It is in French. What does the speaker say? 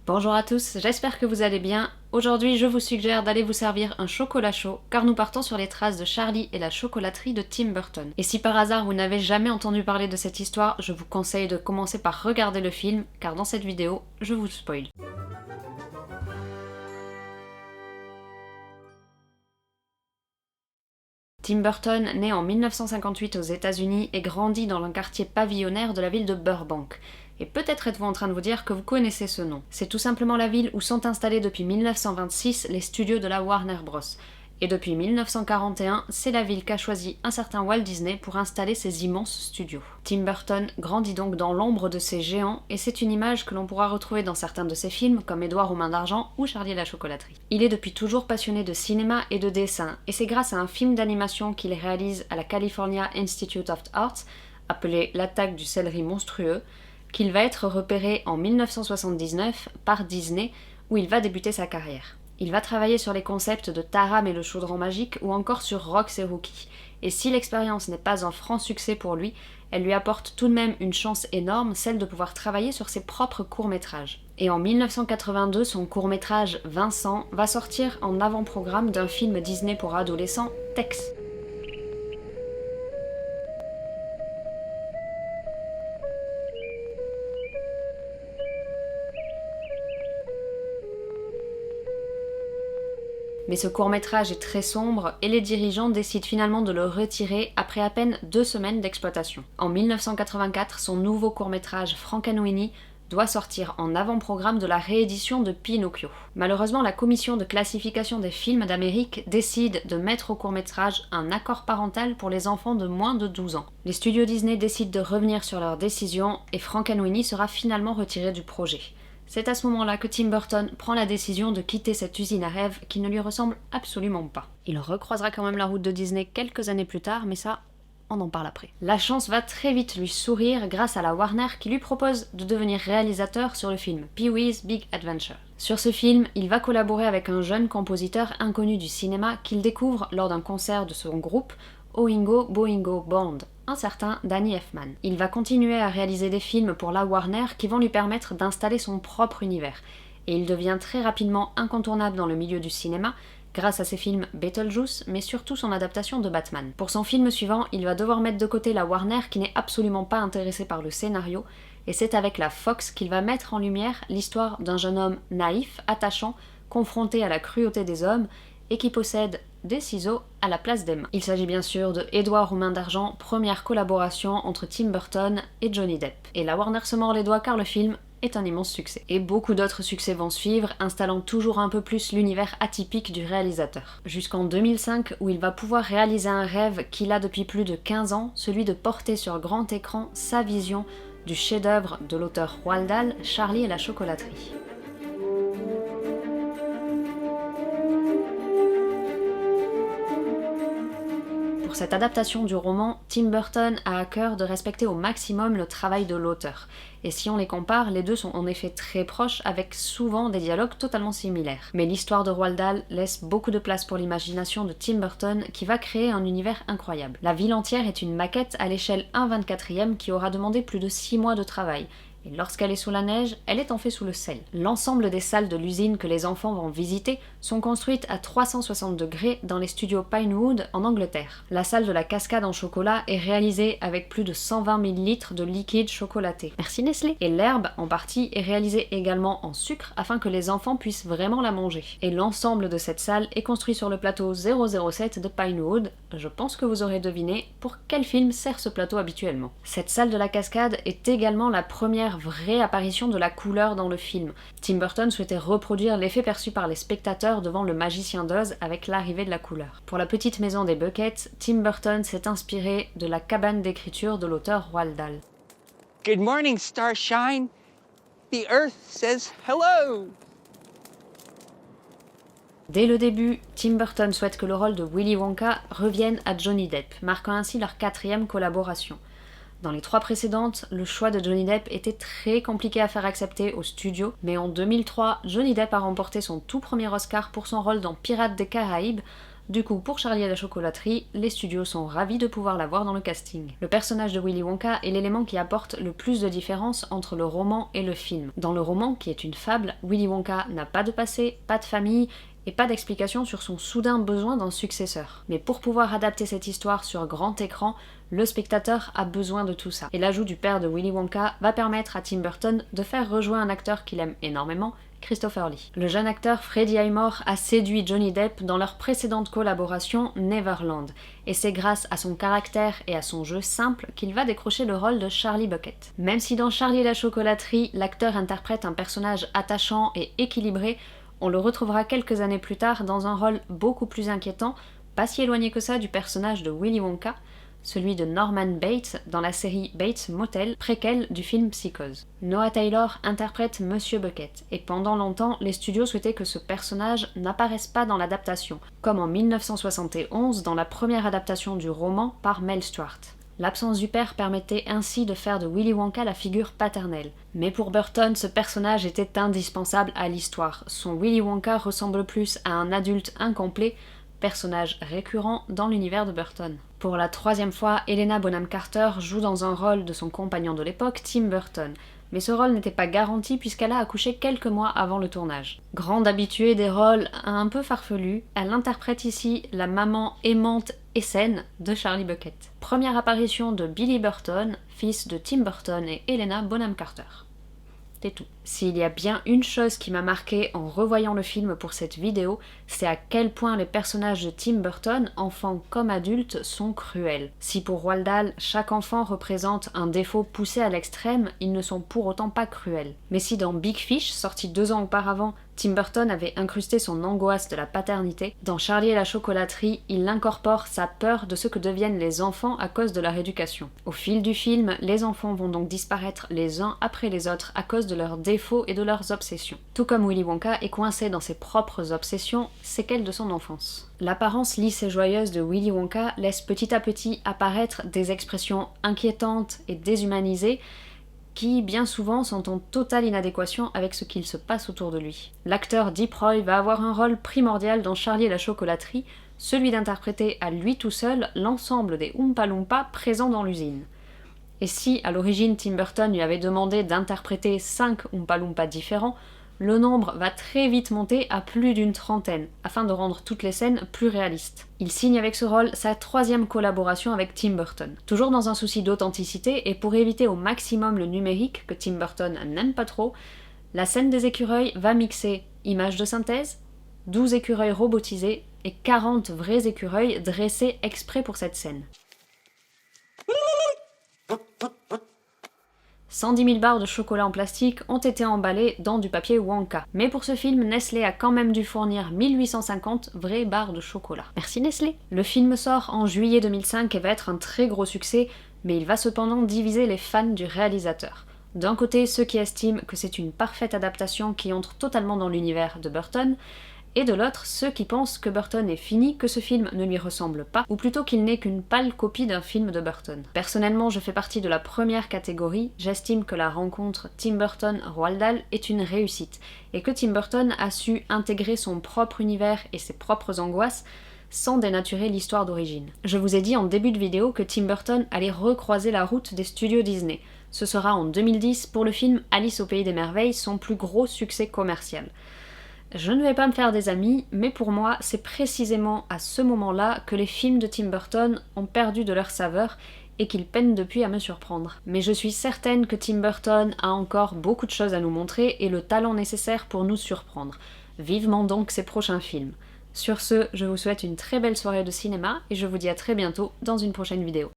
Bonjour à tous, j'espère que vous allez bien. Aujourd'hui, je vous suggère d'aller vous servir un chocolat chaud, car nous partons sur les traces de Charlie et la chocolaterie de Tim Burton. Et si par hasard vous n'avez jamais entendu parler de cette histoire, je vous conseille de commencer par regarder le film, car dans cette vidéo, je vous spoil. Tim Burton naît en 1958 aux États-Unis et grandit dans un quartier pavillonnaire de la ville de Burbank. Et peut-être êtes-vous en train de vous dire que vous connaissez ce nom. C'est tout simplement la ville où sont installés depuis 1926 les studios de la Warner Bros. Et depuis 1941, c'est la ville qu'a choisi un certain Walt Disney pour installer ses immenses studios. Tim Burton grandit donc dans l'ombre de ces géants, et c'est une image que l'on pourra retrouver dans certains de ses films, comme Édouard aux mains d'argent ou Charlie et la chocolaterie. Il est depuis toujours passionné de cinéma et de dessin, et c'est grâce à un film d'animation qu'il réalise à la California Institute of Arts, appelé L'attaque du céleri monstrueux, qu'il va être repéré en 1979 par Disney, où il va débuter sa carrière. Il va travailler sur les concepts de Taram et le chaudron magique ou encore sur Rox et Rookie. Et si l'expérience n'est pas un franc succès pour lui, elle lui apporte tout de même une chance énorme, celle de pouvoir travailler sur ses propres courts-métrages. Et en 1982, son court-métrage Vincent va sortir en avant-programme d'un film Disney pour adolescents, Tex. Mais ce court-métrage est très sombre et les dirigeants décident finalement de le retirer après à peine 2 semaines d'exploitation. En 1984, son nouveau court-métrage Frankenweenie doit sortir en avant-programme de la réédition de Pinocchio. Malheureusement, la commission de classification des films d'Amérique décide de mettre au court-métrage un accord parental pour les enfants de moins de 12 ans. Les studios Disney décident de revenir sur leur décision et Frankenweenie sera finalement retiré du projet. C'est à ce moment-là que Tim Burton prend la décision de quitter cette usine à rêves qui ne lui ressemble absolument pas. Il recroisera quand même la route de Disney quelques années plus tard, mais ça, on en parle après. La chance va très vite lui sourire grâce à la Warner qui lui propose de devenir réalisateur sur le film Pee-wee's Big Adventure. Sur ce film, il va collaborer avec un jeune compositeur inconnu du cinéma qu'il découvre lors d'un concert de son groupe Oingo Boingo Band, un certain Danny Elfman. Il va continuer à réaliser des films pour la Warner qui vont lui permettre d'installer son propre univers, et il devient très rapidement incontournable dans le milieu du cinéma grâce à ses films Beetlejuice, mais surtout son adaptation de Batman. Pour son film suivant, il va devoir mettre de côté la Warner qui n'est absolument pas intéressée par le scénario, et c'est avec la Fox qu'il va mettre en lumière l'histoire d'un jeune homme naïf, attachant, confronté à la cruauté des hommes, et qui possède des ciseaux à la place des mains. Il s'agit bien sûr de Édouard aux mains d'argent, première collaboration entre Tim Burton et Johnny Depp. Et la Warner se mord les doigts car le film est un immense succès. Et beaucoup d'autres succès vont suivre, installant toujours un peu plus l'univers atypique du réalisateur. Jusqu'en 2005 où il va pouvoir réaliser un rêve qu'il a depuis plus de 15 ans, celui de porter sur grand écran sa vision du chef-d'œuvre de l'auteur Roald Dahl, Charlie et la chocolaterie. Pour cette adaptation du roman, Tim Burton a à cœur de respecter au maximum le travail de l'auteur. Et si on les compare, les deux sont en effet très proches, avec souvent des dialogues totalement similaires. Mais l'histoire de Roald Dahl laisse beaucoup de place pour l'imagination de Tim Burton, qui va créer un univers incroyable. La ville entière est une maquette à l'échelle 1/24 qui aura demandé plus de 6 mois de travail. Et lorsqu'elle est sous la neige, elle est en fait sous le sel. L'ensemble des salles de l'usine que les enfants vont visiter sont construites à 360 degrés dans les studios Pinewood en Angleterre. La salle de la cascade en chocolat est réalisée avec plus de 120 000 litres de liquide chocolaté. Merci Nestlé. Et l'herbe, en partie, est réalisée également en sucre afin que les enfants puissent vraiment la manger. Et l'ensemble de cette salle est construit sur le plateau 007 de Pinewood. Je pense que vous aurez deviné pour quel film sert ce plateau habituellement. Cette salle de la cascade est également la première vraie apparition de la couleur dans le film. Tim Burton souhaitait reproduire l'effet perçu par les spectateurs devant le magicien d'Oz avec l'arrivée de la couleur. Pour la petite maison des Buckets, Tim Burton s'est inspiré de la cabane d'écriture de l'auteur Roald Dahl. Good morning, Starshine. The Earth says hello. Dès le début, Tim Burton souhaite que le rôle de Willy Wonka revienne à Johnny Depp, marquant ainsi leur 4e collaboration. Dans les 3 précédentes, le choix de Johnny Depp était très compliqué à faire accepter au studio, mais en 2003, Johnny Depp a remporté son tout premier Oscar pour son rôle dans Pirates des Caraïbes, Du coup, pour Charlie et la chocolaterie, les studios sont ravis de pouvoir la voir dans le casting. Le personnage de Willy Wonka est l'élément qui apporte le plus de différence entre le roman et le film. Dans le roman, qui est une fable, Willy Wonka n'a pas de passé, pas de famille, et pas d'explication sur son soudain besoin d'un successeur. Mais pour pouvoir adapter cette histoire sur grand écran, le spectateur a besoin de tout ça. Et l'ajout du père de Willy Wonka va permettre à Tim Burton de faire rejouer un acteur qu'il aime énormément, Christopher Lee. Le jeune acteur Freddie Highmore a séduit Johnny Depp dans leur précédente collaboration Neverland, et c'est grâce à son caractère et à son jeu simple qu'il va décrocher le rôle de Charlie Bucket. Même si dans Charlie et la chocolaterie, l'acteur interprète un personnage attachant et équilibré, on le retrouvera quelques années plus tard dans un rôle beaucoup plus inquiétant, pas si éloigné que ça du personnage de Willy Wonka, celui de Norman Bates dans la série Bates Motel, préquelle du film Psychose. Noah Taylor interprète Monsieur Bucket, et pendant longtemps, les studios souhaitaient que ce personnage n'apparaisse pas dans l'adaptation, comme en 1971 dans la première adaptation du roman par Mel Stuart. L'absence du père permettait ainsi de faire de Willy Wonka la figure paternelle. Mais pour Burton, ce personnage était indispensable à l'histoire. Son Willy Wonka ressemble plus à un adulte incomplet, personnage récurrent dans l'univers de Burton. Pour la troisième fois, Helena Bonham Carter joue dans un rôle de son compagnon de l'époque, Tim Burton. Mais ce rôle n'était pas garanti puisqu'elle a accouché quelques mois avant le tournage. Grande habituée des rôles un peu farfelus, elle interprète ici la maman aimante et saine de Charlie Bucket. Première apparition de Billy Burton, fils de Tim Burton et Helena Bonham Carter. C'est tout. S'il y a bien une chose qui m'a marqué en revoyant le film pour cette vidéo, c'est à quel point les personnages de Tim Burton, enfants comme adultes, sont cruels. Si pour Roald Dahl, chaque enfant représente un défaut poussé à l'extrême, ils ne sont pour autant pas cruels. Mais si dans Big Fish, sorti 2 ans auparavant, Tim Burton avait incrusté son angoisse de la paternité, dans Charlie et la chocolaterie, il incorpore sa peur de ce que deviennent les enfants à cause de leur éducation. Au fil du film, les enfants vont donc disparaître les uns après les autres à cause de leurs défauts et de leurs obsessions. Tout comme Willy Wonka est coincé dans ses propres obsessions, séquelles de son enfance. L'apparence lisse et joyeuse de Willy Wonka laisse petit à petit apparaître des expressions inquiétantes et déshumanisées qui, bien souvent, sont en totale inadéquation avec ce qu'il se passe autour de lui. L'acteur Deep Roy va avoir un rôle primordial dans Charlie et la chocolaterie, celui d'interpréter à lui tout seul l'ensemble des Oompa Loompa présents dans l'usine. Et si, à l'origine, Tim Burton lui avait demandé d'interpréter 5 Oompa Loompa différents, le nombre va très vite monter à plus d'une trentaine, afin de rendre toutes les scènes plus réalistes. Il signe avec ce rôle sa 3e collaboration avec Tim Burton. Toujours dans un souci d'authenticité et pour éviter au maximum le numérique que Tim Burton n'aime pas trop, la scène des écureuils va mixer images de synthèse, 12 écureuils robotisés et 40 vrais écureuils dressés exprès pour cette scène. 110 000 barres de chocolat en plastique ont été emballées dans du papier Wonka. Mais pour ce film, Nestlé a quand même dû fournir 1850 vraies barres de chocolat. Merci Nestlé. Le film sort en juillet 2005 et va être un très gros succès, mais il va cependant diviser les fans du réalisateur. D'un côté, ceux qui estiment que c'est une parfaite adaptation qui entre totalement dans l'univers de Burton, et de l'autre, ceux qui pensent que Burton est fini, que ce film ne lui ressemble pas, ou plutôt qu'il n'est qu'une pâle copie d'un film de Burton. Personnellement, je fais partie de la première catégorie, j'estime que la rencontre Tim Burton-Roald Dahl est une réussite, et que Tim Burton a su intégrer son propre univers et ses propres angoisses, sans dénaturer l'histoire d'origine. Je vous ai dit en début de vidéo que Tim Burton allait recroiser la route des studios Disney. Ce sera en 2010 pour le film Alice au Pays des Merveilles, son plus gros succès commercial. Je ne vais pas me faire des amis, mais pour moi, c'est précisément à ce moment-là que les films de Tim Burton ont perdu de leur saveur et qu'ils peinent depuis à me surprendre. Mais je suis certaine que Tim Burton a encore beaucoup de choses à nous montrer et le talent nécessaire pour nous surprendre. Vivement donc ses prochains films. Sur ce, je vous souhaite une très belle soirée de cinéma et je vous dis à très bientôt dans une prochaine vidéo.